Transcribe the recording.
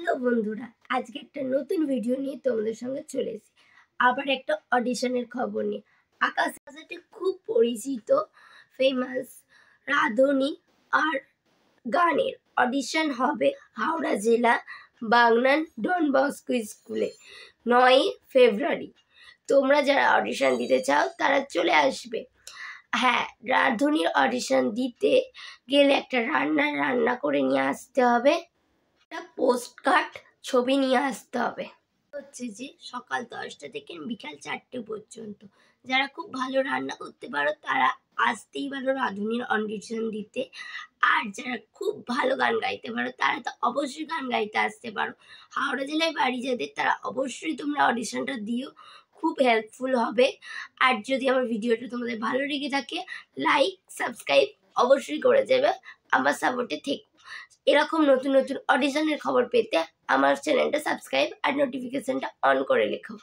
Hello বন্ধুরা, আজকে একটা নতুন ভিডিও নিয়ে তোমাদের সঙ্গে চলে এসেছি। আবার একটা অডিশনের খবর নিয়ে। আকাশ সাথে খুব পরিচিত ফেমাস রাঁধুনি আর গানের অডিশন হবে হাওড়া জেলা বাগনান ডন বস্কো স্কুলে 9 ফেব্রুয়ারি। তোমরা যারা অডিশন দিতে চাও তারা চলে আসবে। হ্যাঁ, রাঁধুনির অডিশন দিতে গেলে একটা রান্না করে নিয়ে আসতে হবে, একটা পোস্টকার্ড ছবি নিয়ে আসতে হবে। হচ্ছে যে সকাল 10টা থেকে বিকাল 4টে পর্যন্ত। যারা খুব ভালো রান্না করতে পারো তারা আসতেই পারো রাঁধুনির অডিশন দিতে। আর যারা খুব ভালো গান গাইতে পারো তারা তো অবশ্যই গান গাইতে আসতে পারো। হাওড়া জেলায় বাড়ি যাদের তারা অবশ্যই তোমরা অডিশনটা দিও, খুব হেল্পফুল হবে। আর যদি আমার ভিডিওটা তোমাদের ভালো লেগে থাকে, লাইক সাবস্ক্রাইব অবশ্যই করে যাবে, আমার সাপোর্টে থেকো। এরকম নতুন নতুন অডিশনের খবর পেতে আমার চ্যানেলটা সাবস্ক্রাইব আর নোটিফিকেশনটা অন করে রেখো।